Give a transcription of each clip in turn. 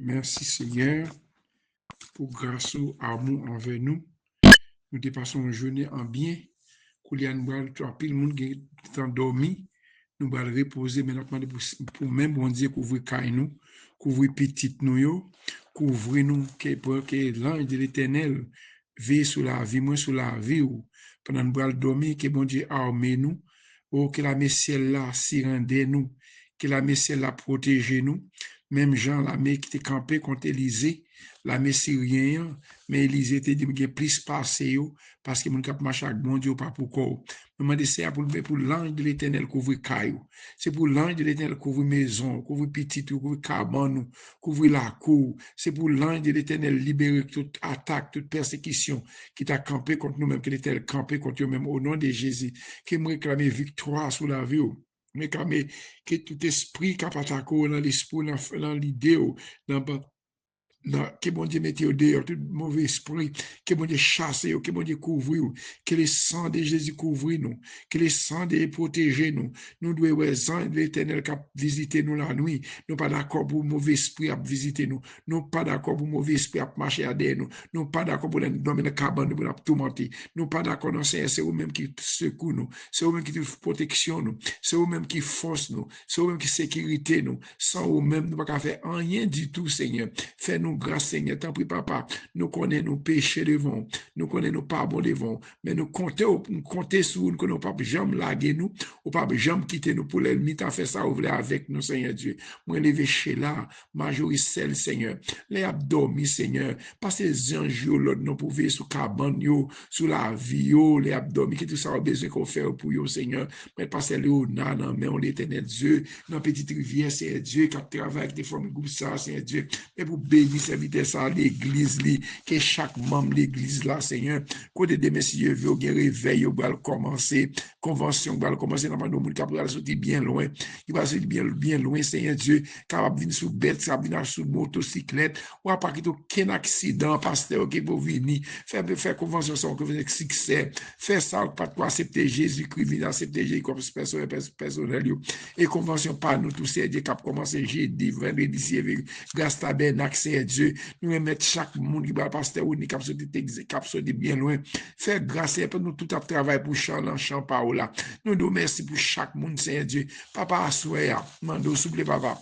Merci Seigneur pour grâce ou amour envers nous. Nous dépassons une journée en bien. Koulian Bral, tout pile monde qui est endormi. Nous allons reposer maintenant pour même bon Dieu couvrir caille nous, couvrir petite nous yo, couvrir nous que l'ange de l'Éternel veille sur la vie, moi sur la vie ou pendant nous allons dormir que bon Dieu arme nous, ou que la ciel là s'y rendait nous, que la ciel là protège nous. Même Jean la qui était campé contre Élisée, la syrien, mais Élisée était dit que plus passé parce que mon cap marche avec bon Dieu pas pour quoi. Demandez c'est pour l'ange de l'Éternel couvrir caillou. C'est pour l'ange de l'Éternel couvrir maison, couvrir petit, couvrir cabane, couvrir la cour. C'est pour l'ange de l'Éternel libérer toute attaque, toute persécution qui t'a campé contre nous-mêmes, que l'Éternel campé contre nous-mêmes au nom de Jésus, qui me réclame victoire sur la vie. Mais que tout esprit qui a attaqué dans l'esprit, dans l'idée, dans que bon Dieu mette au dehors, tout mauvais esprit, que bon Dieu chasse, que bon Dieu couvre, que le sang de Jésus couvre nous, que le sang de protéger nous. Nous devons voir sang de l'Éternel qui a visité nous la nuit. Nous pas d'accord pour mauvais esprit à visiter nous. Nous pas d'accord pour mauvais esprit à marcher à derrière nous. Nous pas d'accord pour nous dominer la cabane pour nous tourmenter. Nous pas d'accord, non, c'est vous-même qui secoue nous. C'est vous-même qui protection nous. C'est vous-même qui force nous. C'est vous-même qui sécurité nous. Sans vous-même, nous pas faire rien du tout, Seigneur. Fais-nous grâce, Seigneur. T'en prie, Papa. Nous connaissons nos péchés devant. Nous connaissons nos pardons devant. Mais nous comptons sur nous, que nous ne pouvons pas jamais laguer nous, ou pas jamais quitter nous pour l'ennemi. T'as fait ça, ouvrir avec nous, Seigneur Dieu. Moi, lever chez là, majoricelle, Seigneur. Les abdomis, Seigneur. Pas ces anges, l'autre, nous pouvons sur cabane, sur la vie, les abdomis, que tout ça a besoin qu'on fait pour eux, Seigneur. Mais passer le haut, non, mais on l'éternel Dieu, dans la petite rivière, Seigneur Dieu, qui travaille avec des formes de groupe, ça, Seigneur Dieu. Et pour bénir serviteur ça, l'église, que chaque membre de l'église là, Seigneur, côté des messieurs, veut bien réveil, on va commencer, convention, on va commencer dans le monde qui va sortir bien loin, il va sortir bien loin, Seigneur Dieu, capable de venir sous bête, capable de venir sous motocyclette, ou à pas qu'il y ait aucun accident, pasteur, qui va venir, faire convention, ça, que vous avez succès, faire ça, pas de quoi accepter Jésus-Christ, venir accepter Jésus comme personnel, et convention par nous tous, c'est Dieu qui a commencé jeudi, vendredi, grâce tabernacle, c'est Dieu, nous mettre chaque monde qui va pasteur ou qui a sorti bien loin, faire grâce pour nous tout à travail pour champ dans champ par là. Nous nous merci pour chaque monde, c'est Dieu. Papa, assoya, mando, souple papa.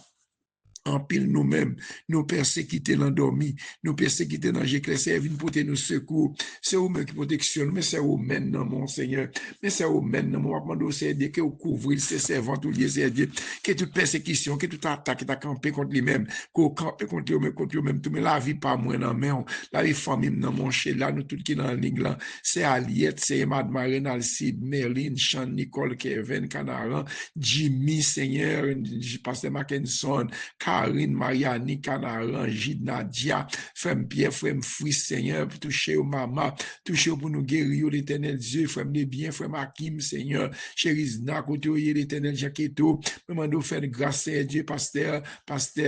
En pile nous-mêmes, nous persécuter l'endormi, nous persécuter dans l'éclaircie, vient porter nos secours. C'est vous-même qui protection, mais c'est vous-même, mon Seigneur. Mais c'est vous-même, mon demande, c'est Dieu, que vous couvrez ces servants, tout lié, c'est Dieu. Que toute persécution, que toute attaque, qui a campé contre lui-même, qu'on campe contre eux-mêmes, tout, mais la vie pas moins dans main, la vie famille dans mon chez là, nous tout qui dans la ligne là, c'est Aliette, c'est Emad Marine, Alcide, Merlin, Sean, Nicole, Kevin, Canaran, Jimmy, Seigneur, Pasteur Mackinson, Karine, Mariani, Canaran, Gide, Nadia, Frère Pierre, Frère Fouis, Seigneur, pour toucher au maman, toucher pour nous guérir, l'éternel Dieu, Frère bien, Frère Hakim, Seigneur, Chérizna, côté l'éternel Jacqueto, demandons faire grâce à Dieu, pasteur,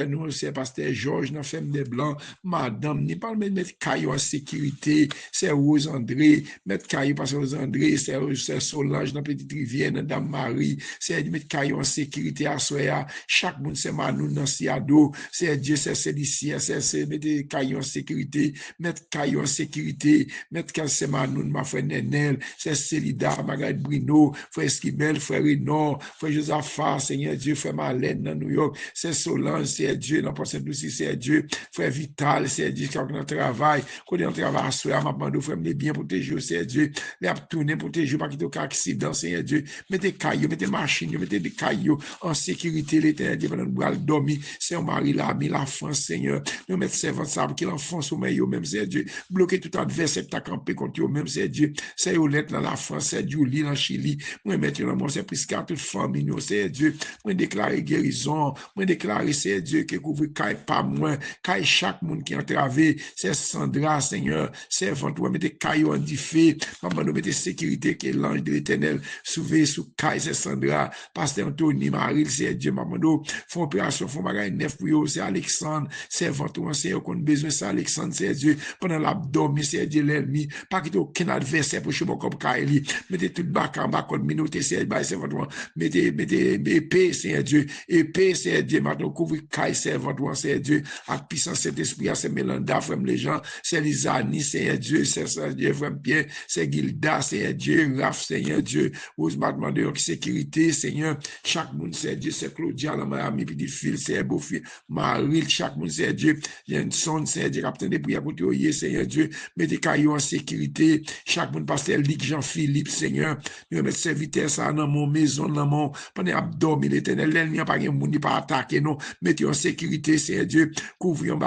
nous, c'est pasteur Georges, dans Femme des Blancs, madame, n'est pas mettre Caillou en sécurité, c'est Rose André, mettre Caillou, pasteur Rose André, c'est Solange, dans Petite Rivière, dans Dame Marie, c'est mettre Caillou en sécurité à Soya, chaque monde, c'est Manou, dans Siado, c'est Dieu, c'est Célicia, c'est mettre Caillou en sécurité, mettre Caillou en sécurité, mettre c'est Manou, ma frère Nenel, c'est Célida, Margaret Bruno, frère Esquibel, frère Renaud, frère Josaphat, Seigneur Dieu, frère Marlène dans New York, c'est Solange, c'est Dieu, dans Pensée Douce, c'est Dieu, frère Vital, c'est Dieu qui a un travail, quand on travaille à soi, ma bande, frère, me bien protéger, c'est Dieu, les a tourné, protéger, pas qu'il y ait aucun accident, Seigneur Dieu, mettez cailloux, mettez machines, mettez des cailloux en sécurité, l'éternel Dieu, pendant nous allons dormir, c'est un mari là, mis la France, Seigneur, nous mettons servant ça, pour qu'il enfonce au meilleur, même, c'est Dieu, bloquer tout adversaire qui t'a campé contre eux, même, c'est Dieu, c'est Yolette dans la France, c'est Julie dans Chili, moi, mettre dans mon c'est Prisca, toute famille, c'est Dieu, moi, déclarer guérison, moi, déclarer, c'est Dieu, qui couvre, caille pas moins, caille chaque monde qui est entravé, c'est Sandra, Seigneur, c'est ventre, mettez caillou en diffé, maman, nous mettez sécurité, que l'ange de l'éternel, sauver sous caille, c'est Sandra, pasteur Anthony, Marie, c'est Dieu, maman, nous, font opération, font bagage, neuf pour eux, c'est Alexandre, c'est votre Seigneur qu'on a besoin, c'est Alexandre, c'est Dieu, pendant l'abdomen, c'est Dieu l'ennemi, pas qu'il y ait aucun adversaire pour chez moi comme Kaeli, mettez tout bas en bas, comme minauté, c'est votre mettez épée, c'est Dieu, épée, c'est Dieu, maintenant, couvre Kaï, c'est votre c'est Dieu, à puissance cet esprit, c'est Mélanda, frère les gens, c'est Lisani, c'est Dieu, c'est Dieu, frère Pierre, c'est Gilda, c'est Dieu, Raph, Seigneur Dieu, ose m'a demandé sécurité, Seigneur, chaque monde, c'est Dieu, c'est Claudia, la Miami, puis fil, c'est beau-fils, Marie, chaque monde, c'est Dieu, il y a une sonde, c'est Dieu, capitaine de prière pour toi, Seigneur Dieu, mettez caillou en sécurité, chaque monde, pasteur Ligue, Jean-Philippe, Seigneur, nous mettons serviteur, ça, dans mon maison, dans mon, pendant abdomen, l'éternel, l'ennemi, pas de monde, pas attaquer, non, mettez en sécurité, Seigneur Dieu, couvrez en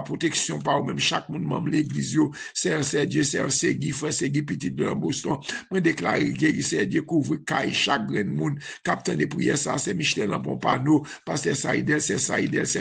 protection, par même chaque monde, membre l'église, c'est Dieu, c'est Guy, frère, c'est Guy, petit de Boston, moi déclarer guéri, c'est Dieu, couvre caille, chaque grain de monde, capitaine de prière, ça, c'est Michel Lampon-Pano, pasteur Saïdel, c'est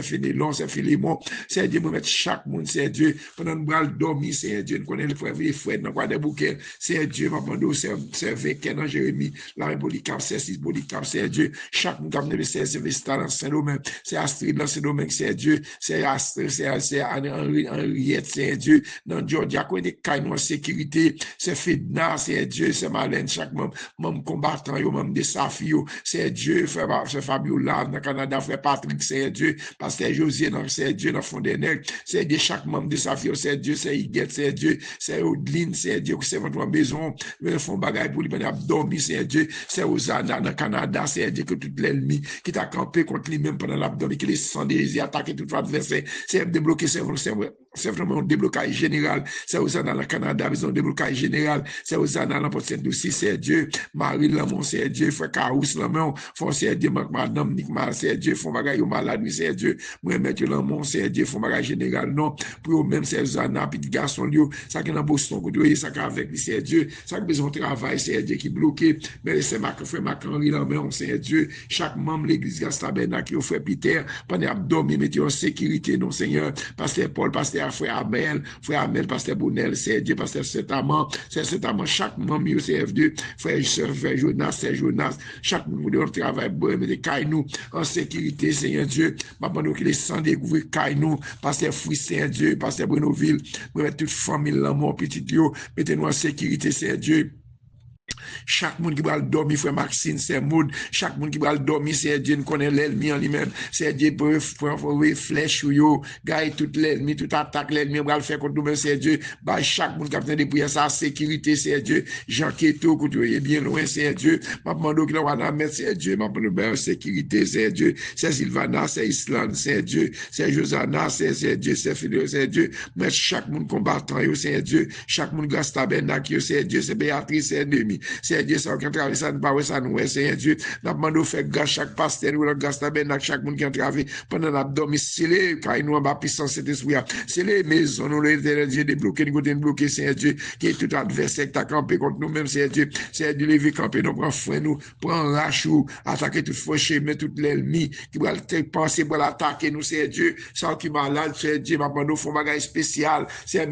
Fénélon, c'est Philémon, c'est Dieu, moi mettre chaque monde, c'est Dieu, pendant nous bras dormir, c'est Dieu, nous connaissons les frères, dans quoi des bouquets, c'est Dieu, m'appendons, c'est Véquet dans Jérémie, la Bolicap, c'est 6 Bolicap, c'est Dieu, chaque monde, capitaine de c'est Vesta dans Saint-Domingue, c'est Astrid dans Saint-Domingue, c'est Dieu, c'est Astrid, c'est Henriette, c'est Dieu, dans Georgia, qu'on est caille en sécurité, c'est Fedna, c'est Dieu, c'est Malène, chaque membre combattant, membre des Safi, c'est Dieu, frère Fabiola, dans le Canada, frère Patrick, c'est Dieu, pasteur José, c'est Dieu, dans le fond des nègres, c'est Dieu, chaque membre des Safi, c'est Dieu, c'est Higuette, c'est Dieu, c'est Odeline, c'est Dieu, c'est votre maison, le fond bagaille pour lui, abdomen, c'est Dieu, c'est Osana, dans le Canada, c'est Dieu, que tout l'ennemi qui t'a campé contre lui-même pendant l'abdomen, qui les sent des attaques et tout adversaire, c'est débloqué, c'est vraiment un déblocage général, c'est Osana, dans le Canada, ils ont un déblocage général, c'est Osana, dans Port-Saint aussi, c'est Dieu, Marie Lamont, c'est Dieu, frère Carous Lamont, font c'est Dieu, madame Nickmal, c'est Dieu, font bagaille au malade, c'est Dieu, moi, mettre Lamont, c'est Dieu, font bagaille général, non, pour eux-mêmes, c'est Osana, puis le garçon, ça qui est dans Boston, ça qui avec lui, c'est Dieu, ça qui a besoin de travail, c'est Dieu qui bloqué, mais c'est frère Mac-Henri Lamont, c'est Dieu, chaque membre de l'église Gastabena qui offre Peter, pendant abdomen, mettez en sécurité, non, Seigneur, pasteur Paul, pasteur frère Abel, pasteur Bounel, c'est Dieu, pasteur Saint-Amand, chaque membre, c'est F2, frère Jonas, c'est Jonas, chaque membre de notre travail, mettez Kaïnou en sécurité, Seigneur Dieu, maintenant qu'il est sans découvrir Kaïnou, pasteur Fouy, Seigneur Dieu, pasteur Brunoville, mettez toute famille, l'amour, petit Dieu, mettez-nous en sécurité, Seigneur Dieu. Chaque monde qui va dormir, frère Maxine, c'est Maud. Chaque monde qui va dormir, c'est Dieu, nous connaît l'ennemi en lui-même. C'est Dieu pour envoyer flèche ou yo, gagne tout l'ennemi, tout attaque l'ennemi, va le faire contre nous, c'est Dieu. Bah, chaque monde qui a besoin de prier sa sécurité, c'est Dieu. Jean Keto, que tu es bien loin, c'est Dieu. Ma demande qu'il va mettre, c'est Dieu. Ma demande sécurité, c'est Dieu. C'est Sylvana, c'est Islande, c'est Dieu. C'est Josana, c'est Dieu. C'est Philo, c'est Dieu. Mais chaque monde combattant, c'est Dieu. Chaque monde grâce tabernacle, c'est Dieu. C'est Béatrice, c'est ennemi. C'est Dieu, ça qui a travaillé, ça ne pas, ça nous, c'est Dieu. Nous demandons faire grâce chaque pasteur, ou grâce tabernacle, chaque monde qui a travaillé pendant l'abdomen, c'est les, quand nous en bas puissance, cet esprit, c'est les maisons, nous, l'éternel Dieu, débloqué, nous, côté bloqué, c'est Dieu, qui est tout adversaire, qui t'a campé contre nous-mêmes, c'est Dieu, lever camper, nous, prend frein, nous, prend lâche, ou, attaquer tout fauché, mais tout l'ennemi, qui va penser pour l'attaquer, nous, c'est Dieu, ça qui malade, c'est Dieu, maintenant, nous, font bagage spécial, c'est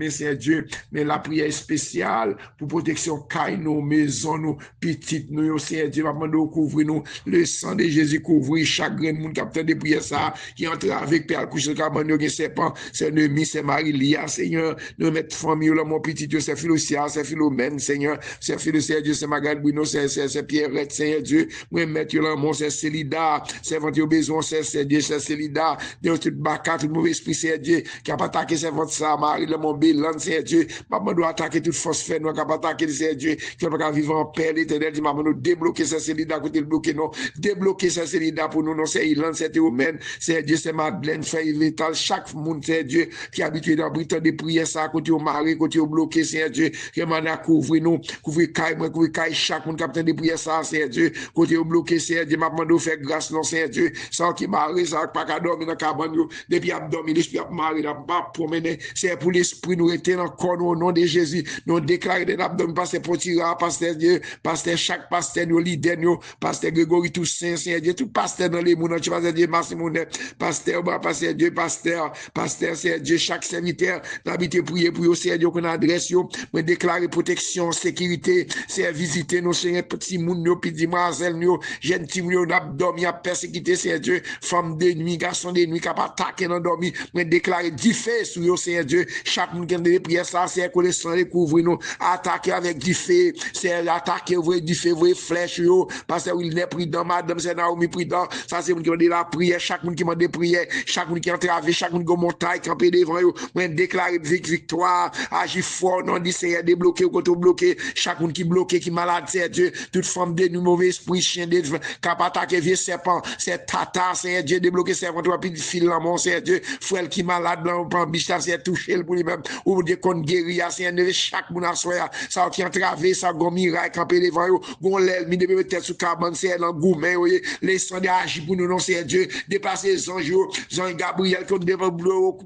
c'est Dieu, mais la prière spéciale, pour protection, nos maisons, nos petites, nous, c'est Dieu, maintenant, nous, couvrir nous, le sang de Jésus, couvrir chaque grain de monde, capitaine de prière, ça, qui entre avec Père, couche de cabane, nous, c'est pas, c'est ennemi, c'est Marie-Lia, Seigneur, nous mettre famille, là, mon petit Dieu, c'est Philosia, c'est Philomène, Seigneur, c'est Philosia, Dieu, c'est Magal Bruno, c'est Pierrette, Seigneur Dieu, moi, mettre là, mon, c'est Célida, c'est votre besoin, c'est Dieu, c'est Célida, Dieu, tout baka, tout mauvais esprit, c'est Dieu, qui a pas attaqué, c'est votre ça, Marie, là, mon Bélan, c'est Dieu, maman doit attaquer toute force fait, nous, qui a pas attaqué, c'est Dieu, qui a pas vivre en paix, l'éternel, dit, maman, nous débloquer ça, Célida, côté le bloquer, non, débloquer ça, Célida, pour nous, non, c'est Ilan, c'est Théomène, c'est Dieu, c'est Madeleine, frère Vital, chaque monde, c'est Dieu, qui est habitué dans le temps de prière, ça, côté au mari, côté au bloqué, c'est Dieu, qui m'a couvrir nous, couvrir caille, chaque monde, capitaine de prière, ça, c'est Dieu, côté au bloqué, c'est Dieu, maman, nous faire grâce, non, c'est Dieu, ça, qui marie, ça, pas qu'à dormir dans la cabane, depuis abdomen, l'esprit a maré, n'a pas promené, c'est pour l'esprit, nous étions encore, au nom de Jésus, nous déclarer de l'abdomen, passer pour tirer pasteur Dieu, pasteur, chaque pasteur, nos leaders, nos pasteur Grégory Toussaint, Seigneur Dieu, tout pasteur dans les mondes, tu pasteur Dieu, Marc Monet, pasteur, pasteur Dieu, pasteur, Seigneur Dieu, chaque serviteur, d'habiter prier pour eux, Seigneur Dieu, qu'on adresse, mais déclarer protection, sécurité, c'est visiter nos Seigneur, petits monde, nos petits demoiselles, nos jeunes petits moun, nous avons dormi, à persécuter, Seigneur Dieu, femmes de nuit, garçons de nuit, qui ont attaqué dans dormi, mais déclarer 10 faits sur eux, Seigneur Dieu, chaque monde qui a des prières, ça, c'est que les sangs découvrir nous, attaquer avec 10 faits, c'est attaquer, vous 10 faits, vous flèches, parce que il n'est prudent, madame, c'est Naomi prudent, ça, c'est monde qui ont de la prière, chaque monde qui m'a des prières, chaque monde qui a entravé, chaque monde qui a montagne, campé devant eux, mais déclarer victoire, agir fort, non, dit, Seigneur, débloquer ou contre bloquer, chaque monde qui bloqué, qui malade, c'est Dieu, toute forme de mauvais esprit, chien de cap attaquer vieux serpent, c'est tata, c'est Dieu, débloquer serpent, toi, puis fil dans mon, c'est Dieu, frère qui malade, blanc, prend biche, c'est touché pour lui-même, ou Dieu qu'on guérit, c'est chaque monde à soi, ça qui entravé, ça gon miracle, campé devant eux, gon l'aile, mi de tête sous cabane, c'est dans gourmet, les sons d'agir pour nous, non, c'est Dieu, dépasser les anges, Jean Gabriel, qu'on débloqué,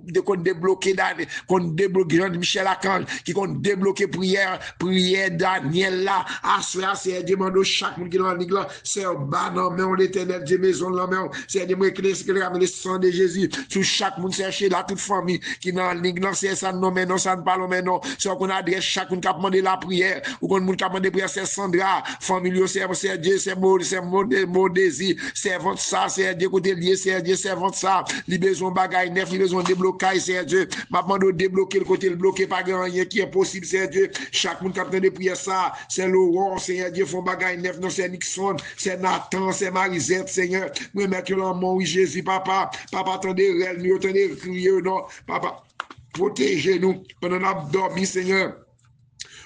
qu'on débloqué, Jean-Michel Lacan, qui qu'on débloqué prière, Daniel là, à soi, c'est Dieu, demande chaque monde qui est dans l'église, c'est un banon, mais on l'éternel, Dieu, maison, là, mais c'est Dieu, moi, que le sang de Jésus, sur chaque monde, chercher là, toute famille, qui est dans l'église, c'est ça, non, mais non, ça ne parle, mais non, c'est qu'on adresse chaque monde qui a demandé la prière, ou qu'on monde qui a demandé prière, c'est Sandra, famille, c'est Dieu, c'est mon désir, servante ça, c'est Dieu, côté lié, c'est Dieu, servante ça, les besoins bagaille neuf, les besoins déblocage, c'est Dieu, maintenant, débloquer le côté, le bloquer, pas rien qui est possible, c'est Dieu, chaque monde qui a demandé prière ça, c'est Laurent, Seigneur Dieu, font bagaille neuf, non, c'est Nixon, c'est Nathan, c'est Marisette, Seigneur, moi, mettre l'amour, oui, Jésus, papa, attendez, nous, attendez, crier, non, papa, protégez-nous, pendant qu'on a dormi, Seigneur.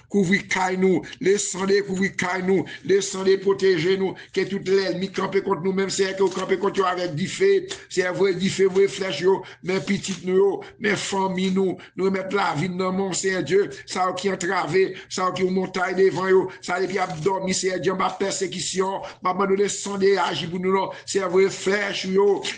Couvrir nous, les sang de couvrir nous, les sang de protéger nous, que tout l'ennemi campe contre nous, même c'est que vous campez contre nous avec du feu, c'est vrai, du feu, vrai flèche, mais petites nous, mais famille nous mettre la vie dans mon Seigneur Dieu, ça qui entravé, ça qui montagne devant ça qui a dormi, Seigneur Dieu, ma persécution, ma demande de sang de agir pour nous, c'est vrai, flèche,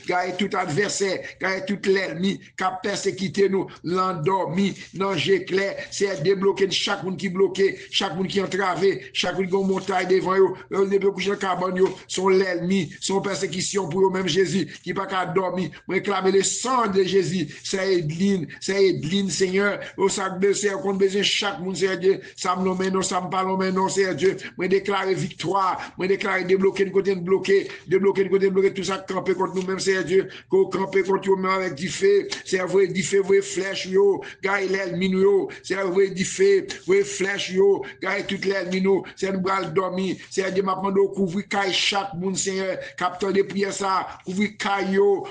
gagne tout adversaire, gagne tout l'ennemi, qui a persécuté nous, l'endormi, non, j'ai clair, c'est débloquer chaque monde qui bloqué, chaque monde qui est entravé, chaque monde qui a montagne devant eux, les coucher carbone, sont l'ennemi, sont persécution pour eux-mêmes Jésus, qui n'a pas qu'à dormir, réclamer le sang de Jésus, c'est Edline, Seigneur, au sac de Seigneur, qu'on besoin chaque monde, c'est Dieu, ça me nomme, non, ça me parle, mais non, c'est Dieu, moi déclarer victoire, moi déclarer débloquer le côté bloqué, tout ça camper contre nous-mêmes, c'est Dieu, qu'on camper contre nous avec du feu, c'est vrai, du feu, vrai flèche, gars, l'ennemi, c'est vrai, du feu, vrai flèche, yo, gagne toute l'ennemi nous, c'est nous bral dormir, c'est Dieu m'a demandé couvrir caille chaque monde Seigneur, capteur de prière ça, couvrir caillou,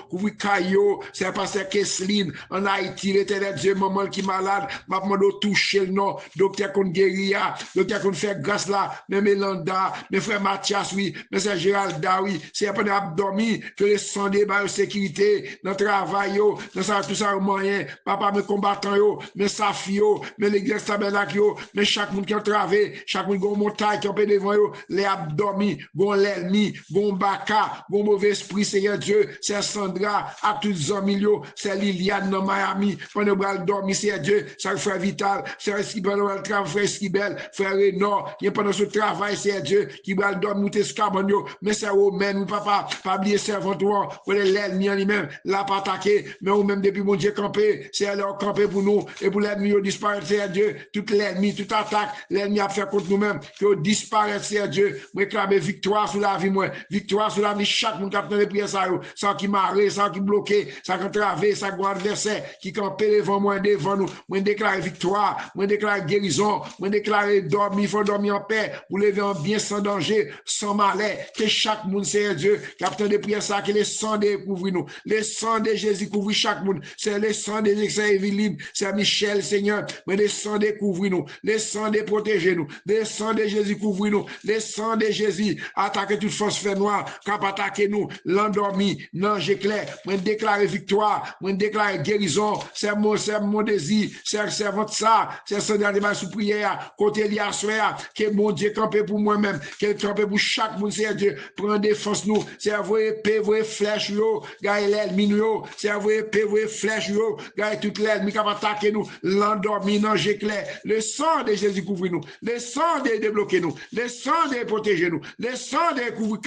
c'est pasteur Kesseline en Haïti, l'éternel Dieu maman qui malade, m'a demandé toucher le nom, docteur qu'on guérit, docteur qu'on fait grâce là, mais Mélanda, mes frères Mathias oui, mais c'est Gérald oui, c'est pendant dormir que les sang de sécurité dans travail yo, dans ça tout ça moyen, papa me combattant yo, mes safio, mes l'église tabernacle yo, mais chaque monde qui a travé, chaque monde qui a montagne qui a devant eux, les abdomis, gon l'ennemi, gon baka, gon mauvais esprit, Seigneur Dieu, c'est Sandra, à tous les amis, c'est Liliane dans Miami, pendant que dormir, Seigneur Dieu, c'est frère Vital, frère Esquibel, frère Esquibel, frère Renaud, qui est pendant ce travail, Seigneur Dieu, qui va dormir, nous t'escabonio, mais c'est vous-même, papa, pas oublier servant, pour l'ennemi en lui-même, l'a pas attaqué, mais vous-même, depuis mon Dieu campé, c'est leur campé pour nous, et pour l'ennemi, disparaître, Seigneur Dieu, tout l'ennemi, tout attaque, l'ennemi a fait contre nous-mêmes, que disparaître, Seigneur Dieu, réclamer victoire sur la vie, moi, victoire sur la vie, chaque monde qui a fait les prières, ça qui marre, ça qui bloqué, ça qui entravé, ça qui adversaire, qui campé devant moi, devant nous, moi déclare victoire, moi déclare guérison, moi déclare dormir, il faut dormir en paix, vous lever en bien sans danger, sans malheur, que chaque monde, Seigneur Dieu, qui a fait des prières, ça, que les sangs de couvrir nous, les sangs de Jésus couvrir chaque monde, c'est les sangs de Evelyne, c'est Michel, Seigneur, mais les sangs de couvrir nous, les sangs de protéger nous, les sangs de Jésus couvrir nous, les sangs de Jésus attaquer toute force fait noire, cap attaquer nous, l'endormi, non j'éclaire, moi déclarer victoire, moi déclarer guérison, c'est mon désir, c'est votre ça, c'est ce dernier mal sous prière, côté lié à soi, que mon Dieu campé pour moi-même, qu'il campé pour chaque monde, c'est Dieu, prend défense nous, c'est vrai épée, vrai flèche yo, gagne l'ennemi yo, c'est vrai épée, vrai flèche yo, gagne toute l'ennemi qui va attaquer nous, l'endormi, non j'éclaire, le sang de Jésus couvre nous. Le sang de débloquer nous. Le sang de protéger nous. Le sang de couvrir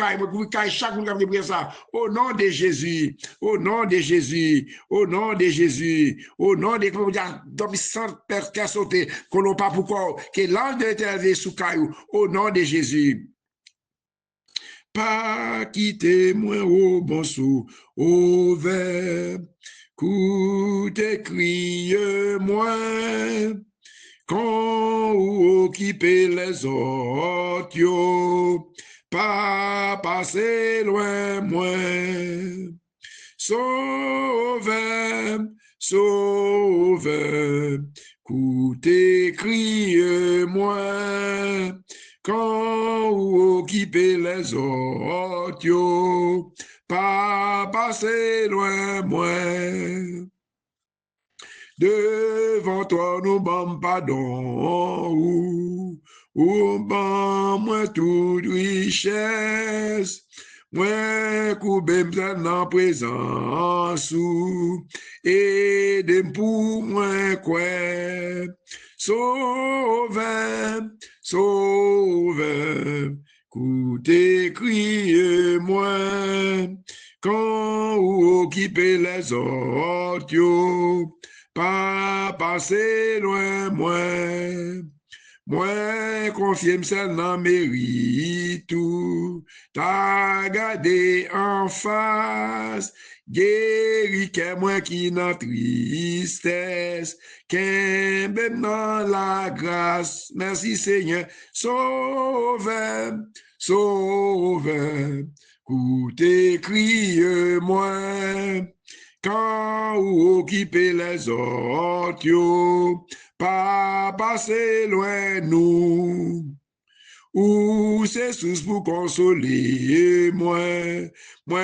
chaque monde qui a prié ça. Au nom de Jésus. Au nom de Jésus. Au nom de Jésus. Au nom de donc sans père qui a sauté. Qu'on n'a pas pourquoi. Que l'ange de l'éternel sous caillou. Au nom de Jésus. Pas quitter moi au bon sou, au vert. Coute crie moi. Quand ou occuper les autres, yo, pas passer loin moi. Sauveur, sauveur, coûtez, criez-moi. Quand ou occuper les autres, yo, pas passer loin moi. Devant toi, nous bam pardon, ou bam moi toute richesse, moi coupé en présence, et dem pour moi quoi. Sauveur, sauveur, coûtez, criez-moi, quand vous occupez les autres, yo, pas passer loin moi. Moi, confie celle dans mérite tout, t'as gardé en face, guéri que moi qui n'a tristesse, qu'un même dans la grâce, merci Seigneur, sauveur, sauveur, coûtez, criez-moi, quand vous occupez les autres, yo, pas passer loin nous. Ou c'est sous pour consoler moi, moi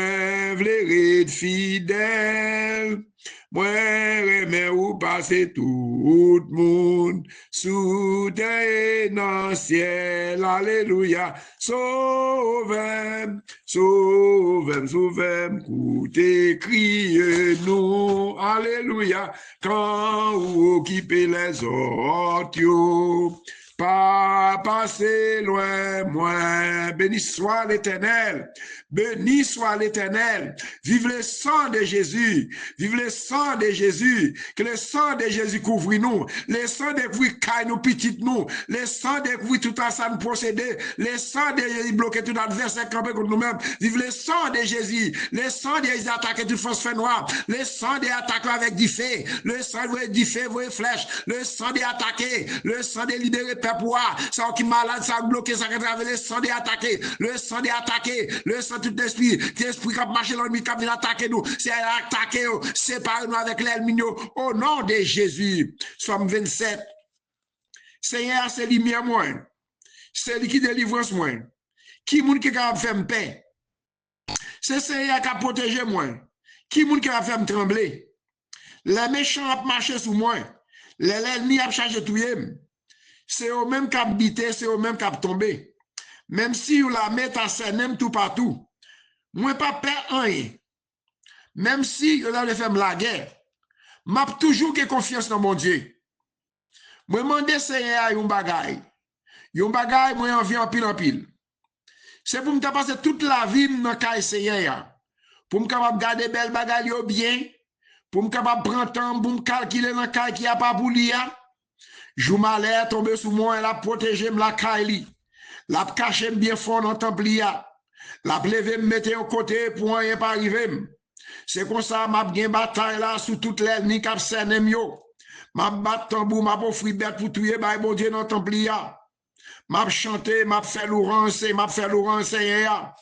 v'lais être fidèle, moi remets ou passer tout le monde, sous terre et dans le ciel, alléluia, sauveur, sauveur, sauveur, coûtez, criez-nous, alléluia, quand vous occupez les autres, yo, pas passer loin, moi. Béni soit l'Éternel. Béni soit l'Éternel. Vive le sang de Jésus. Vive le sang de Jésus. Que le sang de Jésus couvre nous. Le sang de Jésus caille nous, petite nous. Le sang de Jésus tout à ça nous procéder. Le sang de Jésus bloquer tout adversaire campé contre nous-mêmes. Vive le sang de Jésus. Le sang de Jésus attaquer toute force fait noire. Le sang de attaquer avec du feu. Le sang de feu, vos flèches. Le sang de attaquer. Le sang de libérer pouvoir, ça qui est malade, ça bloqué, ça qui travaille, le sang d'attaquer, le sang d'attaquer, le sang tout l'esprit, l'esprit qui a marché dans le milieu, qui vient attaquer nous, c'est attaquer, séparer nous avec l'ennemi, au nom de Jésus. Somme 27. Seigneur, c'est lumière moi, c'est lui qui délivre moi, qui moun qui a fait me paix, c'est Seigneur qui a protégé moi, qui moun qui a fait me trembler, les méchants ont marché sous moi, l'ennemi a chargé tout yem. C'est au même qui habité, c'est au même qui tombé. Même si vous la mettez à scène tout partout, moi pas peur rien. Même si vous allez faire la guerre, m'a toujours confiance dans mon Dieu. Moi demande Seigneur un bagay. Un bagay moi envie en pile. C'est pour me passer toute la vie dans le Seigneur. Pour me capable garder belle bagay bien, pour me capable prendre temps pour me calculer dans le qui a pas pour lire. Jou malheur tombe sous moi, elle a protégé la caille, la caché bien fort dans le temple, la levé me mettre au côté pour rien pas arriver. C'est comme ça m'a bien bataille là sous toutes les nids qui scène mio. M'a battre tambour, m'a offrir bête pour tuer bah bon Dieu dans le temple. M'a chanter, m'a fait louange, Seigneur.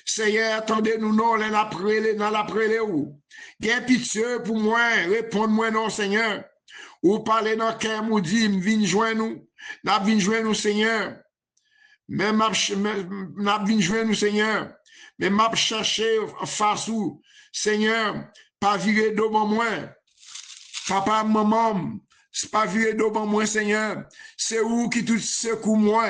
Seigneur, attendez-nous non, la prélé ou. Gain pitié pour moi, répondre-moi non Seigneur. Ou parler dans le cœur, ou dit, viens joindre nous, Seigneur. Mais m'a joindre nous, Seigneur. Mais m'a cherché face ou, Seigneur, pas virer devant moi. Papa, maman, pas virer devant moi, Seigneur. C'est où qui tout secoue moi.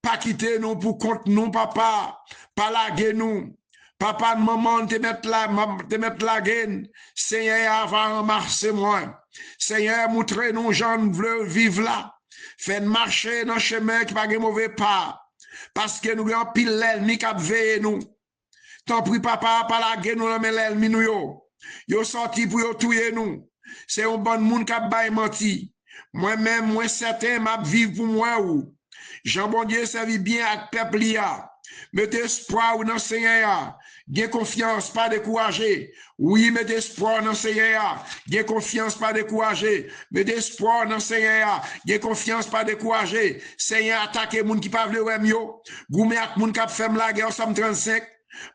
Pas quitter nous pour compte nous, papa. Pas laguer nous. Papa, maman, te mettre la gaine. Seigneur, avant marcher moi. Seigneur, montrez-nous, gens veulent vivre là. Fais marcher dans le chemin qui pas de mauvais pas. Parce que nous avons pile l'ennemi qui a veillé nous. Tant pis papa, pas la guerre nous dans l'ennemi nous yo. Yo sorti pour yo tuer nous. C'est un bon monde qui a bail menti. Moi-même, moi certain, m'a vivre pour moi ou. Jean bon Dieu servi bien avec peuple ya. Mettez espoir dans le Seigneur. Gain confiance, pas décourager. Oui, mettez espoir dans le Seigneur. Gain confiance, pas décourager. Mettez espoir dans le Seigneur. Gain confiance, pas décourager. Seigneur attaque les gens qui parlent de yo. Goumé ak moun k'ap fait la guerre Somme 35.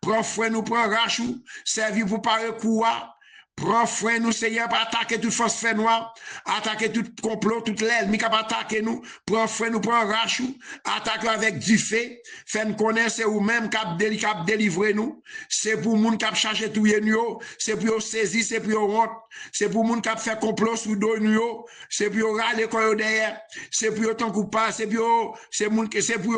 Prends frère nous, prends rachou. Servi pour parler quoi. Prends frère nous, Seigneur, pour attaquer toute force fait noire, attaquer tout complot, toute l'ennemi qui va attaquer nous. Prends frère nous, prends rachou, attaque avec du fait, fait nous connaître, c'est ou même qui a délivré nous. C'est pour moun qui a chargé tout nous, c'est pour saisir, c'est pour honte, c'est pour moun qui a fait complot sous dos nous, c'est pour râler quand derrière, c'est pour tant coup pas, c'est pour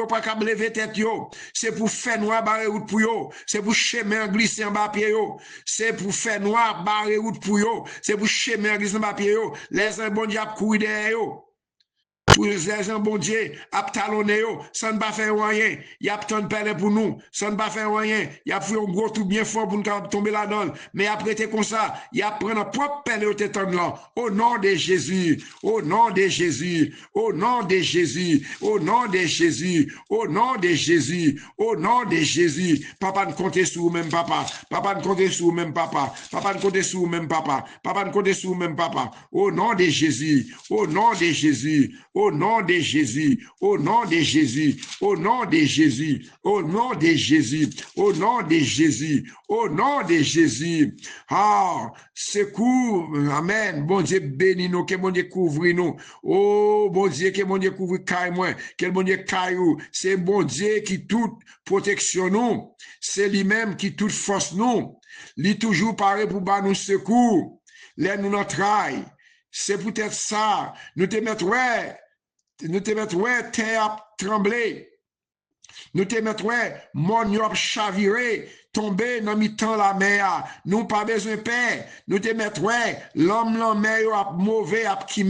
pas qu'à lever tête yo, c'est pour faire noir barrer route pour yo, c'est pour chemin glisser en bas pied yo, c'est pour faire noir barrer route pour yo, c'est pour chemin glisser en bas pied yo, les bon Dieu courir derrière yo. Pour les gens, bon Dieu, ap talonné yo, ça ne va faire rien. Il y a tant de perles pour nous, ça ne va faire rien. Il y a fait un gros tout bien fort pour nous tomber là-dedans. Mais après, t'es comme ça, il y a pris notre propre perle au tétan là. Au nom de Jésus, au nom de Jésus, au nom de Jésus, au nom de Jésus, au nom de Jésus, au nom de Jésus. Papa ne compte sur vous même, papa. Papa ne compte sur vous même, papa. Papa ne compte sur vous même, papa. Papa ne compte sur vous même, papa. Au nom de Jésus, au nom de Jésus. Au nom de Jésus, au nom de Jésus, au nom de Jésus, au nom de Jésus, au nom de Jésus, au nom de Jésus. Ah, secours, amen. Bon Dieu bénis nous, que bon Dieu couvre nous. Oh, bon Dieu, que bon Dieu couvre caille moi, que bon Dieu caillou. C'est bon Dieu qui toute protection nous. C'est lui-même qui toute force nous. Lui toujours paré pour bas nous secours. Là nous notre travail. C'est peut-être ça. Nous te mettre terre à trembler. Nous te mettre mon a chaviré, tomber dans mi-temps la mer. Nous pas besoin de paix. Nous te mettre l'homme la mer a mauvais a qui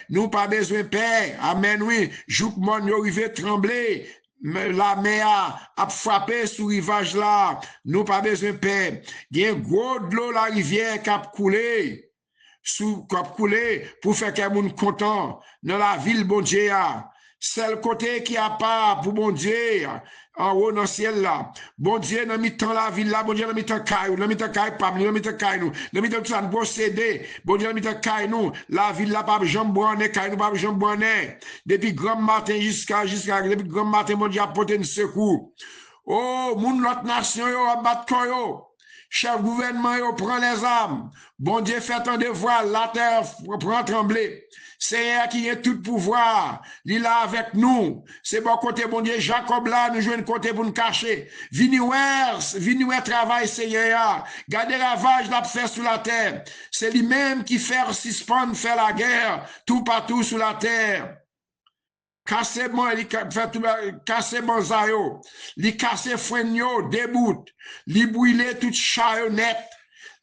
nous pas besoin de paix. Amen oui. Jouk mon yo rive trembler. La mer a frappé sur rivage là. Nous pas besoin de paix. Il y a gros de l'eau la rivière qui a coulé. Sous cap coulé pour faire que moun content dans la ville bon Dieu c'est le côté qui a pas pour bon Dieu en haut dans le ciel là bon Dieu dans mi-temps la ville là bon Dieu dans mi-temps caillou dans mi-temps caille pas dans mi-temps caille nous dans mi-temps tout ça nous posséder bon Dieu dans mi-temps caille nous la ville là pas jambe bonnet caille nous pas jambe bonnet depuis grand matin jusqu'à depuis grand matin bon Dieu a porté un secours oh moun l'autre nation yo a battre yo. Chef gouvernement, yo prend les armes. Bon Dieu fait un devoir, la terre prend trembler. Seigneur qui a tout pouvoir, il est là avec nous. C'est bon côté, bon Dieu, Jacob là, nous jouons côté pour nous cacher. Vini travail, Seigneur. Gardez ravage la fait sur la terre. C'est lui-même qui fait suspendre, faire la guerre, tout partout sur la terre. Casser bon, casser bon zayo, li casser frenyo, débout, li brûler toute chayonnette,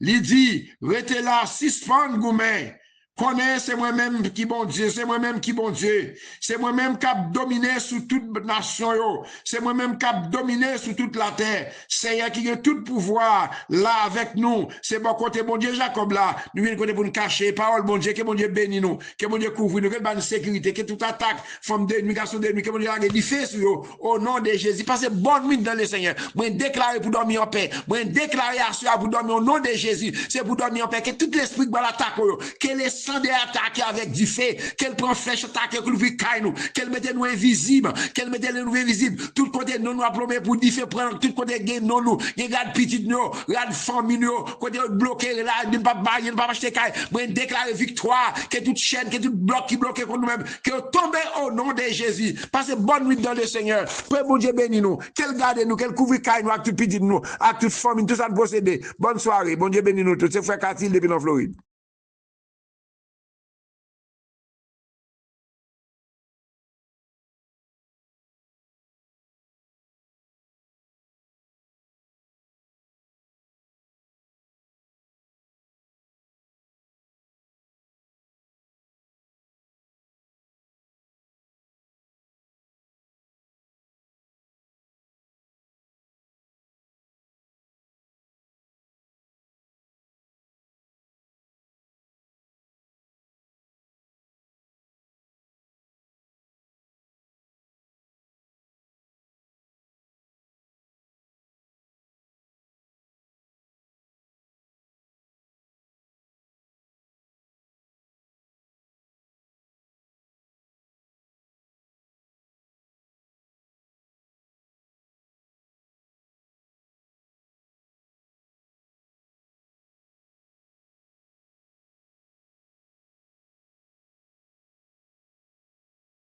li dit, rete là, suspend goumé. Connais, c'est moi-même qui bon Dieu, c'est moi-même qui bon Dieu. C'est moi-même qui a dominé sur toute nation, c'est moi-même qui a dominé sur toute la terre. Seigneur qui a tout pouvoir là avec nous. C'est bon côté bon Dieu, Jacob là. Nous venons côté pour nous cacher. Parole bon Dieu, que bon Dieu bénisse nous, que bon Dieu couvre nous, que bonne sécurité, que toute attaque, forme de nuit, garçon de nuit, que bon Dieu a du feu sur eux. Au nom de Jésus. Passez bonne nuit dans le Seigneur. Moi déclarer pour dormir en paix. Moi déclarer à ceux pour dormir au nom de Jésus. C'est pour dormir en paix. Que tout l'esprit de l'attaque, que les sans de attaquer avec du feu, qu'elle prend flèche attaquer que nous nous, qu'elle mette nous invisibles, qu'elle mette nous invisibles, tout côté nous a plombé pour du feu prendre, tout côté gain nous, regarde petit nous, regarde famille nous, côté bloqué là, ne pas bailler, ne pas acheter caille, moi déclarer victoire, que toute chaîne, que tout bloc qui bloqué contre nous-mêmes, que tombe au nom de Jésus. Passez bonne nuit dans le Seigneur. Père bon Dieu bénis nous, qu'elle garde nous, qu'elle couvre caille nous avec tout petit nous, avec toute famille, tout ça de posséder. Bonne soirée, bon Dieu bénis nous tous, c'est frère Catil depuis en Floride.